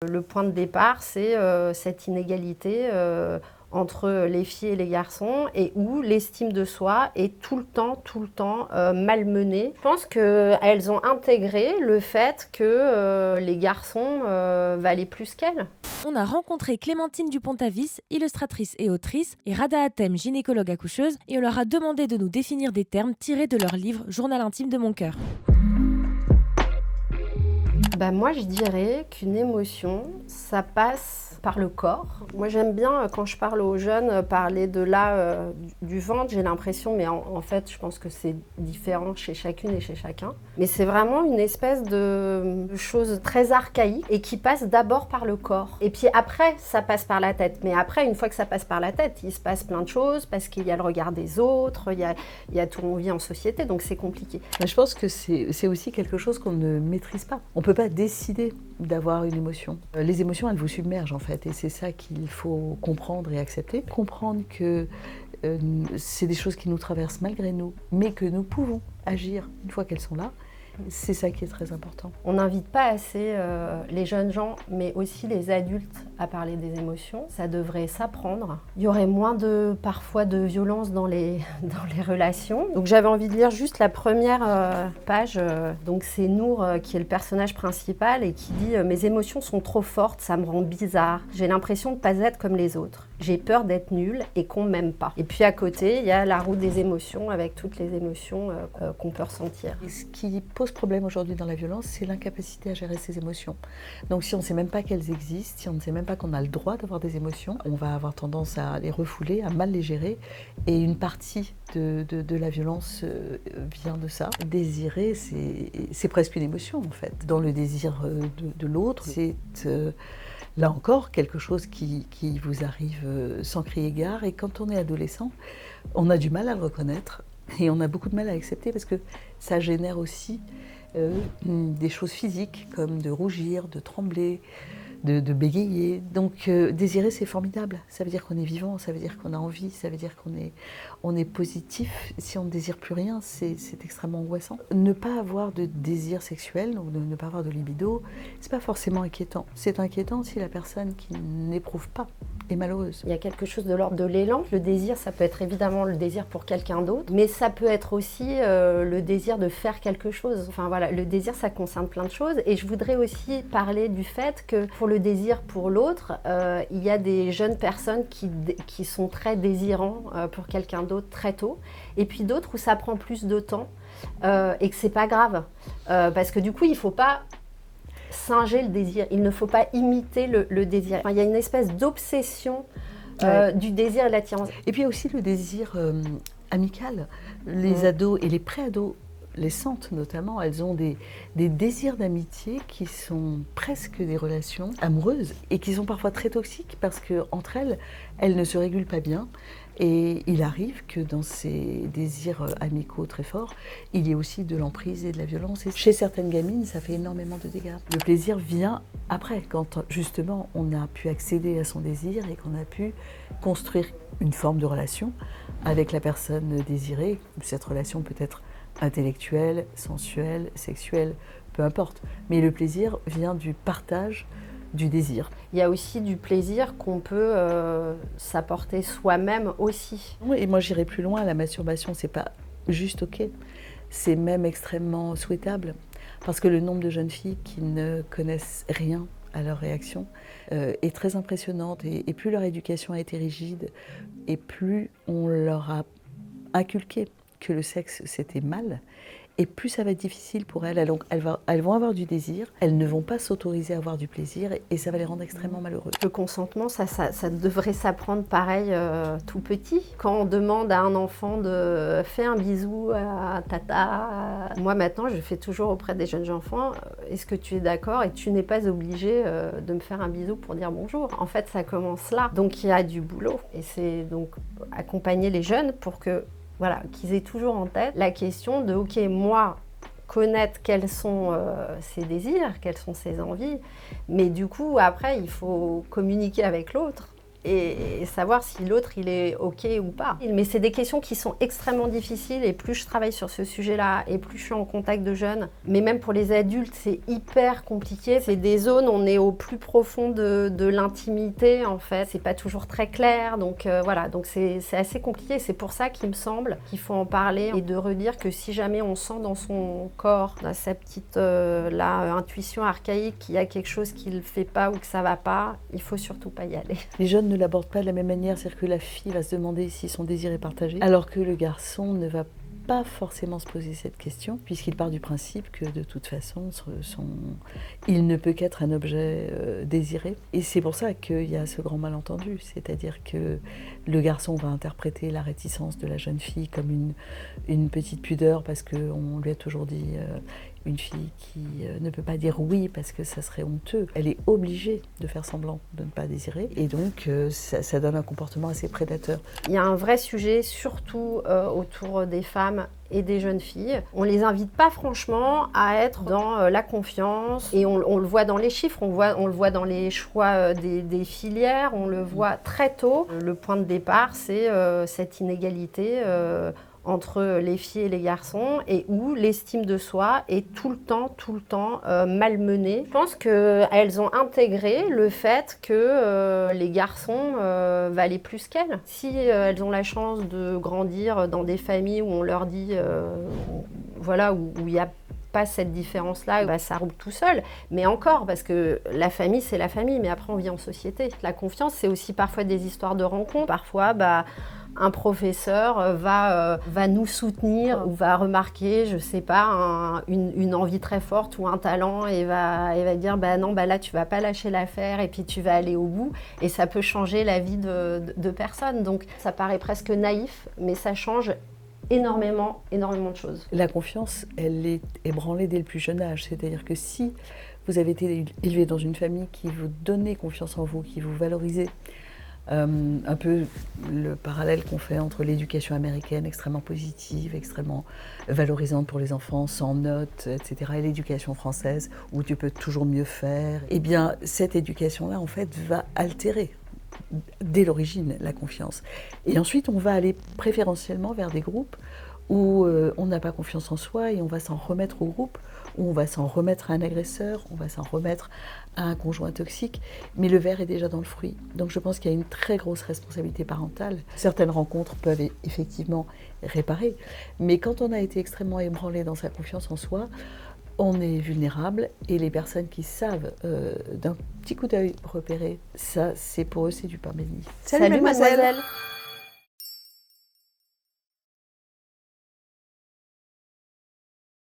Le point de départ, c'est cette inégalité entre les filles et les garçons et où l'estime de soi est tout le temps malmenée. Je pense qu'elles ont intégré le fait que les garçons valaient plus qu'elles. On a rencontré Clémentine Dupont-Avis, illustratrice et autrice, et Rada Hatem, gynécologue accoucheuse, et on leur a demandé de nous définir des termes tirés de leur livre Journal intime de mon cœur. Moi, je dirais qu'une émotion, ça passe par le corps. Moi, j'aime bien, quand je parle aux jeunes, parler de du ventre. J'ai l'impression, mais en fait, je pense que c'est différent chez chacune et chez chacun. Mais c'est vraiment une espèce de chose très archaïque et qui passe d'abord par le corps. Et puis après, ça passe par la tête. Mais après, une fois que ça passe par la tête, il se passe plein de choses parce qu'il y a le regard des autres, il y a tout, on vit en société, donc c'est compliqué. Je pense que c'est aussi quelque chose qu'on ne maîtrise pas. On ne peut pas décider d'avoir une émotion. Les émotions, elles vous submergent en fait, et c'est ça qu'il faut comprendre et accepter. Comprendre que c'est des choses qui nous traversent malgré nous, mais que nous pouvons agir une fois qu'elles sont là. C'est ça qui est très important. On n'invite pas assez les jeunes gens, mais aussi les adultes à parler des émotions. Ça devrait s'apprendre. Il y aurait moins parfois de violence dans les relations. Donc j'avais envie de lire juste la première page. Donc c'est Nour qui est le personnage principal et qui dit « Mes émotions sont trop fortes, ça me rend bizarre. J'ai l'impression de ne pas être comme les autres. J'ai peur d'être nulle et qu'on ne m'aime pas. » Et puis à côté, il y a la roue des émotions avec toutes les émotions qu'on peut ressentir. Et ce qui pose problème aujourd'hui dans la violence, c'est l'incapacité à gérer ses émotions. Donc si on ne sait même pas qu'elles existent, si on ne sait même pas qu'on a le droit d'avoir des émotions, on va avoir tendance à les refouler, à mal les gérer. Et une partie de la violence vient de ça. Désirer, c'est presque une émotion en fait. Dans le désir de l'autre, c'est là encore quelque chose qui vous arrive sans crier gare. Et quand on est adolescent, on a du mal à le reconnaître et on a beaucoup de mal à l'accepter parce que ça génère aussi des choses physiques comme de rougir, de trembler, de bégayer. Donc désirer, c'est formidable. Ça veut dire qu'on est vivant, ça veut dire qu'on a envie, ça veut dire qu'on est positif. Si on ne désire plus rien, c'est extrêmement angoissant. Ne pas avoir de désir sexuel, ou ne pas avoir de libido, c'est pas forcément inquiétant. C'est inquiétant si la personne qui n'éprouve pas est malheureuse. Il y a quelque chose de l'ordre de l'élan. Le désir, ça peut être évidemment le désir pour quelqu'un d'autre, mais ça peut être aussi le désir de faire quelque chose. Enfin voilà, le désir, ça concerne plein de choses. Et je voudrais aussi parler du fait que pour le désir pour l'autre, il y a des jeunes personnes qui sont très désirants pour quelqu'un d'autre très tôt, et puis d'autres où ça prend plus de temps et que c'est pas grave. Parce que du coup, il faut pas singer le désir, il ne faut pas imiter le désir. Enfin, il y a une espèce d'obsession du désir et de l'attirance. Et puis il y a aussi le désir amical. Les ados et les pré-ados, les sentent notamment, elles ont des désirs d'amitié qui sont presque des relations amoureuses et qui sont parfois très toxiques parce qu'entre elles, elles ne se régulent pas bien. Et il arrive que dans ces désirs amicaux très forts, il y ait aussi de l'emprise et de la violence. Et chez certaines gamines, ça fait énormément de dégâts. Le plaisir vient après, quand justement on a pu accéder à son désir et qu'on a pu construire une forme de relation avec la personne désirée. Cette relation peut être intellectuelle, sensuelle, sexuelle, peu importe. Mais le plaisir vient du partage du désir. Il y a aussi du plaisir qu'on peut s'apporter soi-même aussi. Oui, et moi j'irais plus loin, la masturbation c'est pas juste ok, c'est même extrêmement souhaitable parce que le nombre de jeunes filles qui ne connaissent rien à leur réaction est très impressionnante et plus leur éducation a été rigide et plus on leur a inculqué que le sexe c'était mal, et plus ça va être difficile pour elles. Donc elles vont avoir du désir, elles ne vont pas s'autoriser à avoir du plaisir et ça va les rendre extrêmement malheureuses. Le consentement, ça devrait s'apprendre pareil tout petit. Quand on demande à un enfant de faire un bisou à tata, moi maintenant je fais toujours auprès des jeunes enfants, est-ce que tu es d'accord et tu n'es pas obligé de me faire un bisou pour dire bonjour. En fait ça commence là, donc il y a du boulot et c'est donc accompagner les jeunes pour que voilà, qu'ils aient toujours en tête la question de « ok, moi, connaître quels sont ses désirs, quelles sont ses envies, mais du coup, après, il faut communiquer avec l'autre et savoir si l'autre il est ok ou pas. Mais c'est des questions qui sont extrêmement difficiles et plus je travaille sur ce sujet-là et plus je suis en contact de jeunes, mais même pour les adultes c'est hyper compliqué. C'est des zones, on est au plus profond de l'intimité en fait, c'est pas toujours très clair, donc voilà, donc c'est assez compliqué. C'est pour ça qu'il me semble qu'il faut en parler et de redire que si jamais on sent dans son corps, dans sa petite intuition archaïque qu'il y a quelque chose qui le fait pas ou que ça va pas, il faut surtout pas y aller. Les jeunes ne l'abordent pas de la même manière, c'est-à-dire que la fille va se demander si son désir est partagé, alors que le garçon ne va pas forcément se poser cette question, puisqu'il part du principe que de toute façon, il ne peut qu'être un objet désiré. Et c'est pour ça qu'il y a ce grand malentendu, c'est-à-dire que le garçon va interpréter la réticence de la jeune fille comme une petite pudeur, parce qu'on lui a toujours dit une fille qui ne peut pas dire oui parce que ça serait honteux. Elle est obligée de faire semblant de ne pas désirer, et donc ça donne un comportement assez prédateur. Il y a un vrai sujet, surtout autour des femmes et des jeunes filles. On les invite pas franchement à être dans la confiance, et on le voit dans les chiffres, on le voit dans les choix des filières, on le voit très tôt. Le point de départ, c'est cette inégalité entre les filles et les garçons, et où l'estime de soi est tout le temps malmenée. Je pense qu'elles ont intégré le fait que les garçons valaient plus qu'elles. Si elles ont la chance de grandir dans des familles où on leur dit, voilà, où il n'y a pas cette différence-là, bah, ça roule tout seul. Mais encore, parce que la famille, c'est la famille, mais après, on vit en société. La confiance, c'est aussi parfois des histoires de rencontres. Parfois, un professeur va nous soutenir ou va remarquer, je sais pas, une envie très forte ou un talent, et va dire non, là tu vas pas lâcher l'affaire et puis tu vas aller au bout, et ça peut changer la vie de personnes. Donc ça paraît presque naïf, mais ça change énormément de choses. La confiance, elle est ébranlée dès le plus jeune âge, c'est-à-dire que si vous avez été élevé dans une famille qui vous donnait confiance en vous, qui vous valorisait, un peu le parallèle qu'on fait entre l'éducation américaine extrêmement positive, extrêmement valorisante pour les enfants, sans notes, etc., et l'éducation française où tu peux toujours mieux faire, eh bien cette éducation-là en fait va altérer dès l'origine la confiance. Et ensuite on va aller préférentiellement vers des groupes où on n'a pas confiance en soi, et on va s'en remettre au groupe, où on va s'en remettre à un agresseur, on va s'en remettre à un conjoint toxique, mais le verre est déjà dans le fruit. Donc je pense qu'il y a une très grosse responsabilité parentale. Certaines rencontres peuvent effectivement réparer, mais quand on a été extrêmement ébranlé dans sa confiance en soi, on est vulnérable, et les personnes qui savent d'un petit coup d'œil repérer, ça, c'est pour eux, c'est du pain béni. Salut mademoiselle.